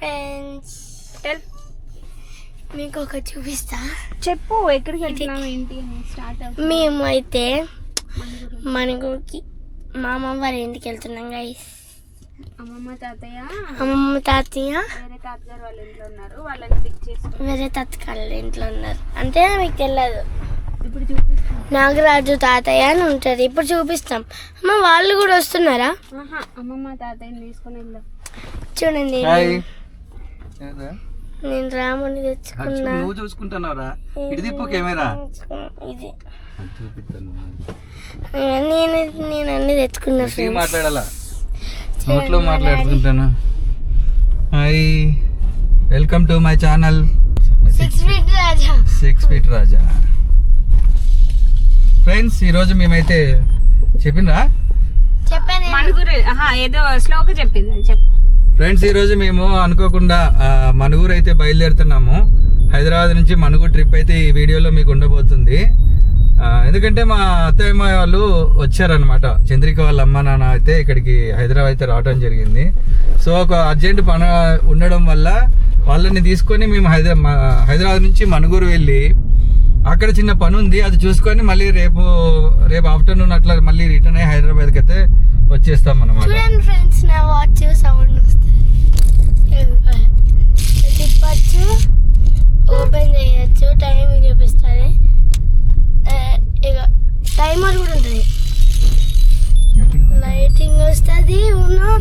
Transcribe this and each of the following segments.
Friends, మీకు ఒక చూపిస్తా. చెప్పు ఎక్కడికి వెళ్తున్నాం ఏంటి అని స్టార్ట్. మేము అయితే మనకి మా అమ్మమ్మ వారి ఇంటికి వెళ్తున్నాం గైస్. అమ్మమ్మ తాతయ్య అమ్మమ్మ తాతయ్య వేరే తాతగారు వాళ్ళ ఇంట్లో ఉన్నారు, వాళ్ళని పిక్ చేసుకుని వేరే తాతగారు ఇంట్లో ఉన్నారు. అంటే మీకు తెలియదు, ఇప్పుడు చూపిస్తాం. నాగరాజు తాతయ్య అని ఉంటారు. ఇప్పుడు చూపిస్తాం. అమ్మ వాళ్ళు కూడా వస్తున్నారా? అమ్మమ్మ తాతయ్యని తీసుకొని వెళ్దాం. చూడండి, నేను రాముని తెచ్చుకున్నా. నువ్వు చూసుకుంటున్నావురా, ఇటు తిప్పు కెమెరా. ఇది చూపిస్తాను. నేను అన్ని తెచ్చుకున్నా. మాట్లాడాలా, నోట్లో మాట్లాడుకుంటాను. Hi, welcome to my channel 6 feet Raja. 6 feet Raja. Friends, ఈరోజు మేమైతే చెప్పినరా చెప్పాను మనుగురు ఏదో స్లోగా చెప్పింది చెప్పు. ఫ్రెండ్స్, ఈరోజు మేము అనుకోకుండా మనుగురు అయితే బయలుదేరుతున్నాము. హైదరాబాద్ నుంచి మనుగురు ట్రిప్ అయితే ఈ వీడియోలో మీకు ఉండబోతుంది. ఎందుకంటే మా అత్తయ్య వాళ్ళు వచ్చారనమాట. చంద్రిక వాళ్ళ అమ్మ నాన్న అయితే ఇక్కడికి హైదరాబాద్ అయితే రావడం జరిగింది. సో ఒక అర్జెంట్ పని ఉండడం వల్ల వాళ్ళని తీసుకొని మేము హైదరాబాద్ నుంచి మనుగురు వెళ్ళి అక్కడ చిన్న పని ఉంది, అది చూసుకొని మళ్ళీ రేపు ఆఫ్టర్నూన్ అట్లా మళ్ళీ రిటర్న్ అయ్యి హైదరాబాద్కి అయితే వచ్చేస్తాం అనమాట. చూడండి ఫ్రెండ్స్, నా వాచ్ సౌండ్ వస్తుంది. తిప్పచ్చు, ఓపెన్ చేయొచ్చు, టైం చూపిస్తుంది. ఇక టైమర్ కూడా ఉంటుంది, లైటింగ్ వస్తుంది,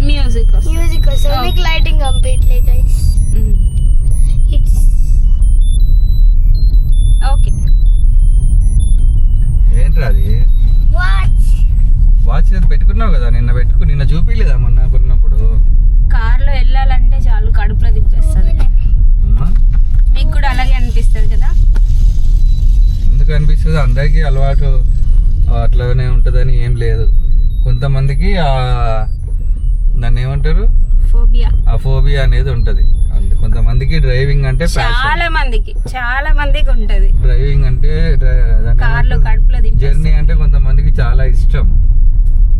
మ్యూజిక్ వస్తుంది. మీకు lighting completely guys. It's okay. ఏంట్రా అది? వాచ్ పెట్టుకున్నావు కదా, నిన్న చూపిలేదా మొన్న కొన్నప్పుడు? కార్లో వెళ్ళాలంటే చాలు కడుపులో దింపేస్తుంది. మీకు కూడా అలాగే అనిపిస్తుంది కదా? ఎందుకు అనిపిస్తుంది? అందరికీ అలవాటు అట్లానే ఉంటుందని ఏం లేదు. కొంతమందికి దాన్ని ఏమంటారు, ఫోబియా అనేది ఉంటది. కొంతమందికి డ్రైవింగ్ అంటే చాలా మందికి ఉంటది. డ్రైవింగ్ అంటే కార్లో కడుపులో జర్నీ అంటే కొంతమందికి చాలా ఇష్టం,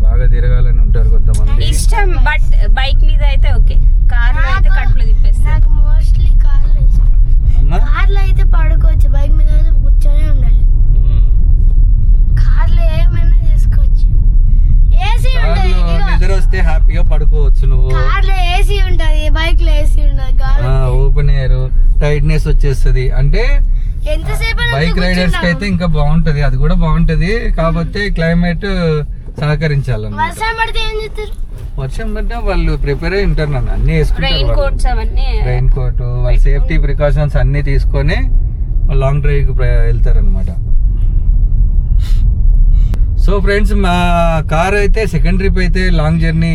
బాగా తిరగాలని ఉంటారు కొంతమంది ఇష్టం. బట్ బైక్ మీద అయితే ఓకే, కార్లో అయితే కడుపులో తిప్పేస్తారు. నాకు మోస్ట్లీ కార్లో ఇష్టం. కార్లో అయితే పడుకోవచ్చు, బైక్ మీద అయితే కూర్చొని ఉండాలి. కార్లో ఏమైనా చేసుకోవచ్చు, ఏసీ ఉంటుంది. నిద్ర వస్తే హ్యాపీగా పడుకోవచ్చు. నువ్వు కార్లో ఏసీ ఉంటుంది, బైక్ లో ఏసీ ఉండదు. ఓపెన్ ఎయిర్, టైట్నెస్ వచ్చేస్తుంది. అంటే ఎంతసేపు బైక్ రైడర్స్ కి అయితే ఇంకా బాగుంటది, అది కూడా బాగుంటది. కాకపోతే క్లైమేట్ సహకరించాలన్నమాట. వర్షం పడితే ఏం చేస్తారు? వర్షం పడితే వాళ్ళు ప్రిపేర్ అయి ఉంటారు, నన్ను అన్ని రెయిన్ కోట్స్ అవన్నీ, రెయిన్ కోట్, వాళ్ళ సేఫ్టీ ప్రికాషన్స్ అన్ని తీసుకొని లాంగ్ డ్రైవ్ వెళ్తారు అనమాట. సో ఫ్రెండ్స్, మా కార్ అయితే సెకండ్ ట్రిప్ అయితే లాంగ్ జర్నీ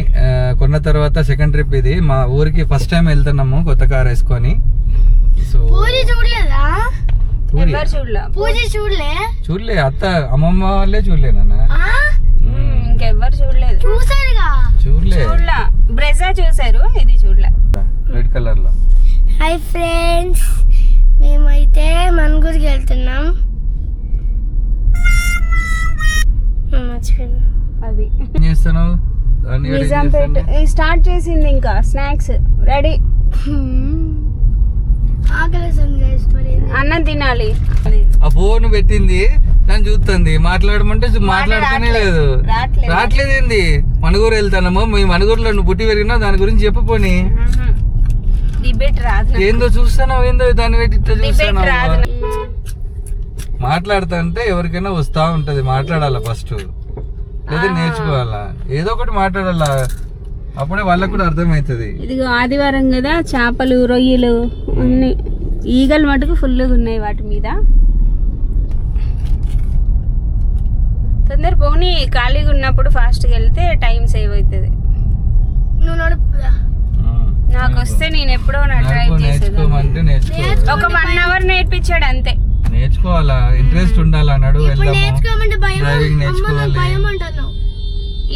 కొన్న తర్వాత సెకండ్ ట్రిప్ ఇది. మా ఊరికి ఫస్ట్ టైం వెళ్తున్నాము కొత్త కార్ వేసుకొని. సో చూడలే, అత్త అమ్మమ్మ వాళ్ళే చూడలే, నాన్న ఇంకెవ్వరు చూడలేదు. చూడలే, బ్రెజా చూసారు, ఇది చూడలే. రెడ్ కలర్ లో. హాయ్ ఫ్రెండ్స్, మేమైతే మనుగురికి వెళ్తున్నాం. అది ఏం చేస్తున్నావు? నిజాంపేట స్టార్ట్ చేసింది, ఇంకా స్నాక్స్ రెడీ. అన్నం తినాలి. ఆ ఫోన్ పెట్టింది, నన్ను చూస్తుంది, మాట్లాడమంటే మాట్లాడుతూనే లేదు. రావట్లేదు ఏంది? మనుగూరు వెళ్తానము, మీ మనుగూరులో నువ్వు పుట్టి పెరిగినావు, దాని గురించి చెప్పపోని. డిబేట్ రాదు. ఏందో చూస్తున్నావు, ఏందో దాన్ని పెట్టి చూస్తున్నావు. మాట్లాడుతా అంటే ఎవరికైనా వస్తా ఉంటది, మాట్లాడాలా ఫస్ట్, లేదా నేర్చుకోవాలా, ఏదో ఒకటి మాట్లాడాలా, అప్పుడే వాళ్ళకు కూడా అర్థమవుతుంది. ఇదిగో ఆదివారం కదా, చేపలు, రొయ్యలు అన్ని, ఈగలు మటుకు ఫుల్గా ఉన్నాయి వాటి మీద. తొందర పోనీ, ఖాళీగా ఉన్నప్పుడు ఫాస్ట్గా వెళ్తే టైం సేవ్ అవుతుంది. నాకు వస్తే నేను ఎప్పుడో డ్రైవ్ చేసేది. ఒక 1 hour నేర్పించాడు అంతే. నేర్చుకోవాలా, ఇంట్రెస్ట్ ఉండాలి అన్నాడు. డ్రైవింగ్ నేర్చుకోవాలి.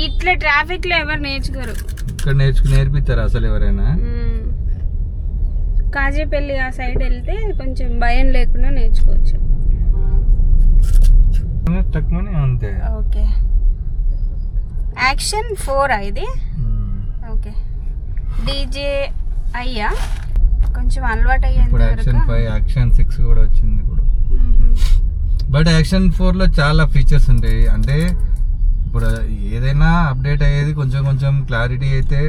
ఇట్లా ట్రాఫిక్ లో ఎవరు నేర్చుకోరు. ఇక్కడ నేర్పిస్తారా అసలు ఎవరైనా? కాజేపల్లి ఆ సైడ్ వెళ్తే కొంచెం భయం లేకుండా నేర్చుకోవచ్చు. అంతే. ఓకే, యాక్షన్ 4 ఇది. ఓకే, డీజే అయ్యా కొంచెం అలవాటు అయ్యేంత ఇప్పుడు యాక్షన్ 5 యాక్షన్ 6 కూడా వచ్చింది ఇప్పుడు. బట్ యాక్షన్ 4లో చాలా ఫీచర్స్ ఉంటాయి. అంటే ఇప్పుడు ఏదైనా అప్డేట్ అయ్యేది కొంచెం కొంచెం క్లారిటీ అయితే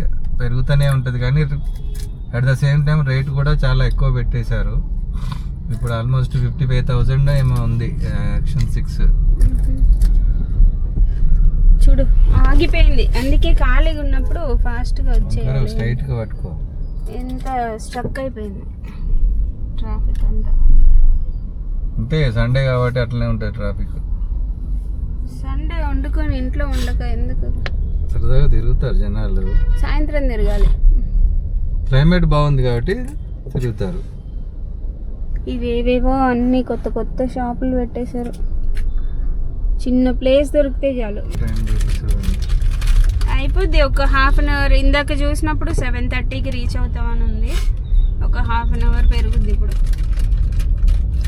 పెరుగుతూనే ఉంటుంది, కానీ at the same time rate కూడా చాలా ఎక్కువ పెట్టేశారు. ఇప్పుడు ఆల్మోస్ట్ 55,000 ఏమో ఉంది యాక్షన్ 6. చూడు ఆగిపోయింది, అందుకే ఖాళీగా ఉన్నప్పుడు ఫాస్ట్గా వచ్చేయాలి. స్ట్రైట్గా పట్టుకో. ఎంత స్ట్రక్ అయిపోయింది ట్రాఫిక్ అంతా. అంతే సండే కాబట్టి అట్లనే ఉంటుంది ట్రాఫిక్. సండే వండుకొని ఇంట్లో ఉండక ఎందుకు, సరదాగా తిరుగుతారు జనాలు. సాయంత్రం తిరగాలి, క్లైమేట్ బాగుంది కాబట్టి తిరుగుతారు. ఇవేవేవో అన్ని కొత్త కొత్త షాపులు పెట్టేశారు. చిన్న ప్లేస్ దొరికితే చాలు అయిపోద్ది. ఒక హాఫ్ అన్ అవర్, ఇందాక చూసినప్పుడు 7:30కి రీచ్ అవుతామని ఉంది, ఒక హాఫ్ అన్ అవర్ పెరుగుద్ది ఇప్పుడు.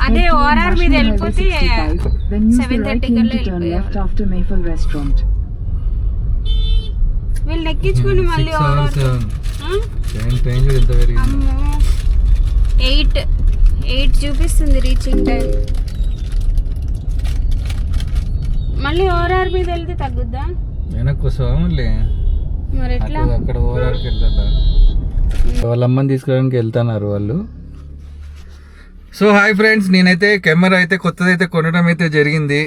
అదే ఓఆర్ఆర్ మీద వెళ్ళిపోతే 7:30 కల్లా వెళ్ళిపోయారు. వీళ్ళు ఎక్కించుకుని మళ్ళీ ఓఆర్ఆర్ 8 చూపిస్తుంది రీచింగ్ టైం. మళ్ళీ ఓఆర్ఆర్ మీద వెళ్తే తగ్గుద్దా? మరి ఎట్లా? అక్కడ ఓఆర్ఆర్కి వెళ్ళాలా? వాళ్ళ అమ్మని తీసుకురావడానికి వెళ్తున్నారు వాళ్ళు. సో హాయ్ ఫ్రెండ్స్, నేనైతే కెమెరా అయితే కొత్తదైతే కొనడం అయితే జరిగింది.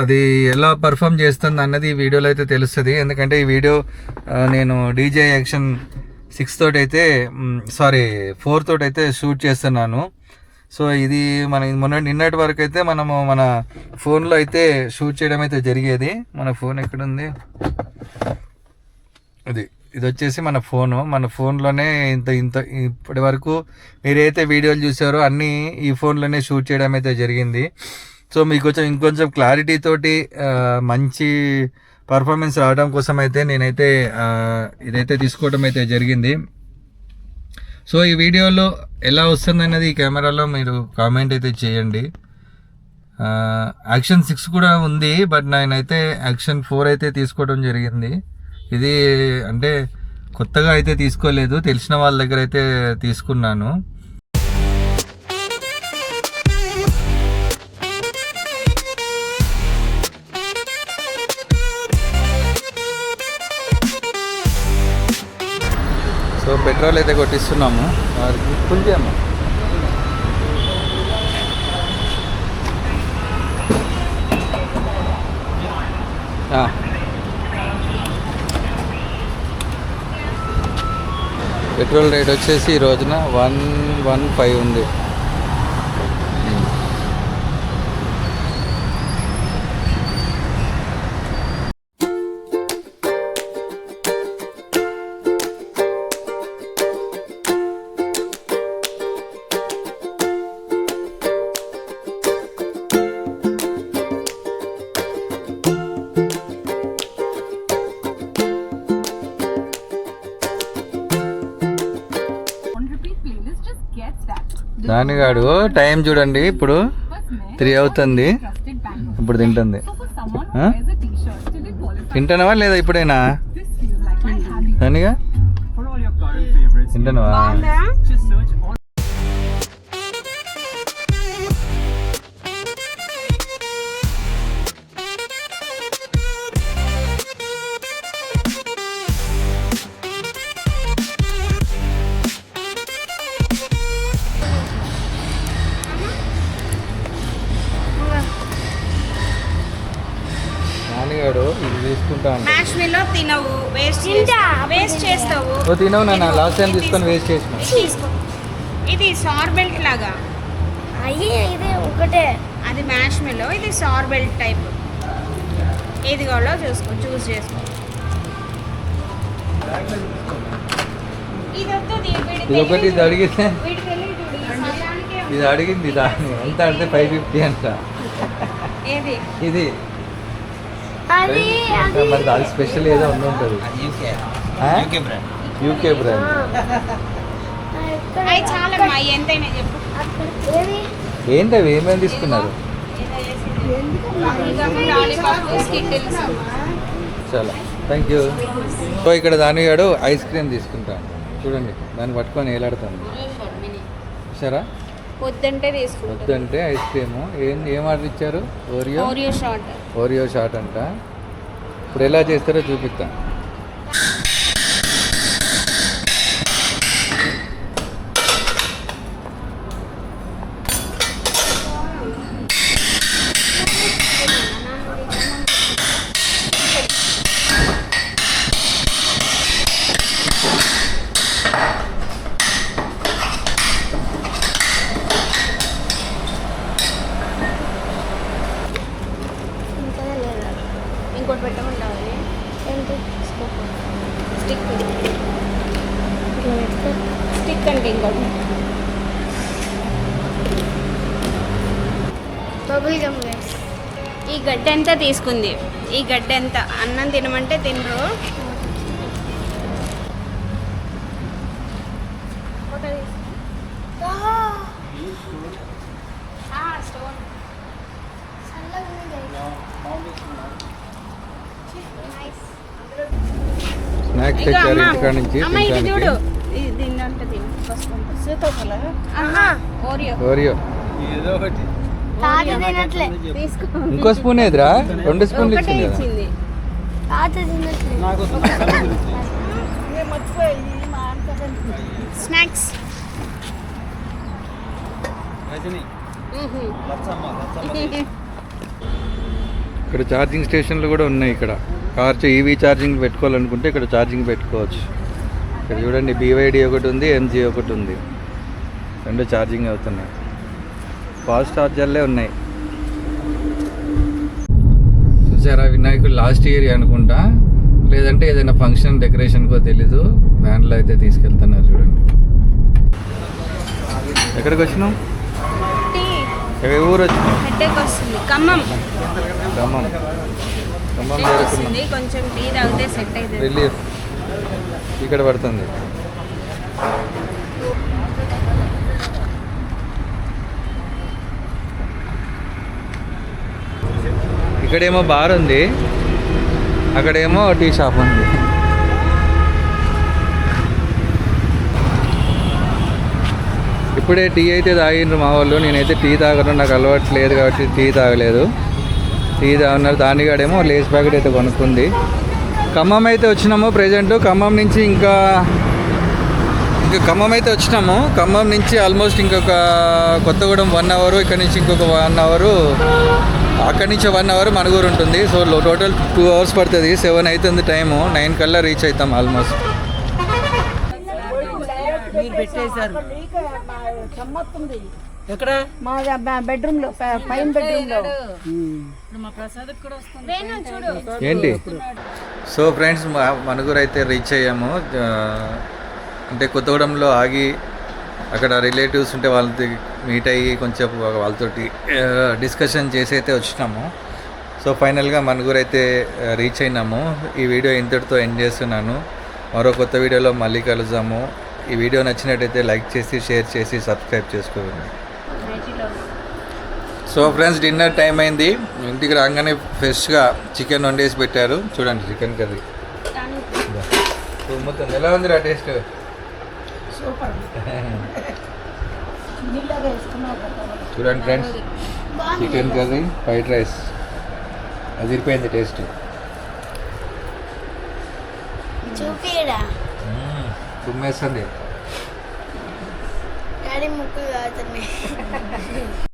అది ఎలా పర్ఫామ్ చేస్తుంది అన్నది ఈ వీడియోలో అయితే తెలుస్తుంది. ఎందుకంటే ఈ వీడియో నేను DJI యాక్షన్ 6 తోటి అయితే 4 తోటి అయితే షూట్ చేస్తున్నాను. సో ఇది నిన్నటి వరకు అయితే మనము మన ఫోన్లో అయితే షూట్ చేయడం అయితే జరిగేది. మన ఫోన్ ఎక్కడుంది? ఇది వచ్చేసి మన ఫోన్లోనే ఇంత ఇప్పటి వరకు మీరైతే వీడియోలు చూసారో అన్నీ ఈ ఫోన్లోనే షూట్ చేయడం అయితే జరిగింది. సో మీకు ఇంకొంచెం క్లారిటీ తోటి మంచి పర్ఫార్మెన్స్ రావడం కోసం అయితే నేనైతే ఇదైతే తీసుకోవడం అయితే జరిగింది. సో ఈ వీడియోలో ఎలా వస్తుంది అన్నది ఈ కెమెరాలో మీరు కామెంట్ అయితే చేయండి. యాక్షన్ 6 కూడా ఉంది, బట్ నేనైతే యాక్షన్ 4 అయితే తీసుకోవడం జరిగింది. ఇది అంటే కొత్తగా అయితే తీసుకోలేదు, తెలిసిన వాళ్ళ దగ్గర అయితే తీసుకున్నాను. సో పెట్రోల్ అయితే కొట్టిస్తున్నాము, ఫుల్ చేయము. పెట్రోల్ రేట్ వచ్చేసి ఈ రోజున 115 ఉంది. నాన్నగాడు టైం చూడండి, ఇప్పుడు 3 అవుతుంది, ఇప్పుడు తింటుంది. తింటానవా లేదా? ఇప్పుడైనా నానిగా తింటానవా? నాన్నగాడు ఇది తీసుకుంటా మ్యాష్మిలో తినవు, వేస్ట్ చేస్తావు. తినవు నాన్న, లాస్ట్ టైం తీసుకొని వేస్ట్ చేసిన. ఇది సార్బెల్ట్ లాగా, ఇది ఒకటే. అది మ్యాష్మిలో, ఇది సార్బెల్ట్ టైప్. ఏది కావాలో చూస్ చేసుకో. ఇది ఒకటి ఇది అడిగితే ఇది అడిగింది దాన్ని ఎంత అంటే 550 అంట. ఇది మరి దాని స్పెషల్ ఏదో ఉంటుంది. UK brand. ఏంటవి ఏమేమి తీసుకున్నారు? చాలా థ్యాంక్ యూ. సో ఇక్కడ దానిగాడు ఐస్ క్రీమ్ తీసుకుంటాను, చూడండి దాన్ని పట్టుకొని వేలాడుతాను. సరే వద్దంటే తీసుకుంటారు. వద్దంటే ఐస్ క్రీము ఏం ఆర్డర్ ఇచ్చారు? Oreo shot. ఓరియో షాట్ అంట. ఇప్పుడు ఎలా చేస్తారో చూపిస్తా. ఇంకోటి పెట్టమంటావు? ఏంటి స్టిక్ స్టిక్ అంటే ఇంకోటి. Bubble gum guys. ఈ గడ్డ ఎంత తీసుకుంది? ఈ గడ్డ ఎంత? అన్నం తినమంటే తినరు. స్నాక్స్ తెచ్చారు ఇంటికాడ నుంచి అమ్మ ఇది తినడానికి. చూడు, దీని అంటే ఓరియో. ఓరియో తాత తినట్లే. తీసుకో. ఇంకో స్పూన్ ఏదిరా? 2 స్పూన్లు ఒకటే ఇచ్చింది కదా. ఇచ్చింది. తాత తినట్లే. స్నాక్స్. ఇక్కడ ఛార్జింగ్ స్టేషన్లు కూడా ఉన్నాయి. ఇక్కడ కార్ ఈవీ ఛార్జింగ్ పెట్టుకోవాలనుకుంటే ఇక్కడ ఛార్జింగ్ పెట్టుకోవచ్చు. ఇక్కడ చూడండి BYD ఒకటి ఉంది, MG ఒకటి ఉంది. రెండు ఛార్జింగ్ అవుతున్నాయి. ఫాస్ట్ ఛార్జర్లే ఉన్నాయి. చూసారా వినాయకుడు లాస్ట్ ఇయర్ అనుకుంటా, లేదంటే ఏదైనా ఫంక్షన్ డెకరేషన్కో తెలీదు. వ్యాన్లో అయితే తీసుకెళ్తున్నారు చూడండి. ఎక్కడికి వచ్చినాం? ఏ ఊరు వచ్చినాం? హెడ్ఏక్ వస్తుంది. ఖమ్మం ఖమ్మం చేరుకున్నాం. వస్తుంది. కొంచెం టీ తాగితే సెట్ అవుతుంది. రిలీఫ్ ఇక్కడ పడుతుంది. ఇక్కడేమో బార్ ఉంది, అక్కడేమో టీ షాప్ ఉంది. ఇప్పుడే టీ అయితే తాగిండ్రు మా వాళ్ళు. నేనైతే టీ తాగను, నాకు అలవాటు లేదు కాబట్టి టీ తాగలేదు. టీ తాగున్నారు. దానికాడేమో లేస్ ప్యాకెట్ అయితే కొనుక్కుంది. ఖమ్మం అయితే వచ్చినాము ప్రజెంట్. ఖమ్మం నుంచి ఇంకా ఖమ్మం అయితే వచ్చినాము. ఖమ్మం నుంచి ఆల్మోస్ట్ ఇంకొక కొత్తగూడెం 1 అవర్, ఇక్కడ నుంచి ఇంకొక 1 అవర్, అక్కడి నుంచి 1 అవర్ మణుగూరు ఉంటుంది. సో టోటల్ 2 అవర్స్ పడుతుంది. 7 అవుతుంది టైము. 9 కల్లా రీచ్ అవుతాం ఆల్మోస్ట్. ఎక్కడ మా బెడ్రూమ్ లో పైన బెడ్రూమ్ లో ఏంటి? సో ఫ్రెండ్స్ మణుగూరు అయితే రీచ్ అయ్యాము. అంటే కొత్తగూడెంలో ఆగి అక్కడ రిలేటివ్స్ ఉంటే వాళ్ళతో మీట్ అయ్యి కొంచెం వాళ్ళతోటి డిస్కషన్ చేసి అయితే వచ్చినాము. సో ఫైనల్గా మణుగూరు అయితే రీచ్ అయినాము. ఈ వీడియో ఇంతటితో ఎండ్ చేస్తున్నాను. మరో కొత్త వీడియోలో మళ్ళీ కలుద్దాము. ఈ వీడియో నచ్చినట్టయితే లైక్ చేసి, షేర్ చేసి, సబ్స్క్రైబ్ చేసుకోండి. సో ఫ్రెండ్స్ డిన్నర్ టైం అయింది. ఇంటికి రాగానే ఫ్రెష్గా చికెన్ వండేసి పెట్టారు. చూడండి చికెన్ కర్రీ మొత్తం ఎలా ఉందిరా టేస్ట్? చూడండి friends, chicken curry, fried rice అదిరిపోయింది టేస్ట్. చూపిరా తుమ్మేస్తుంది. డాడీ ముక్కు కాగుతున్నాయి.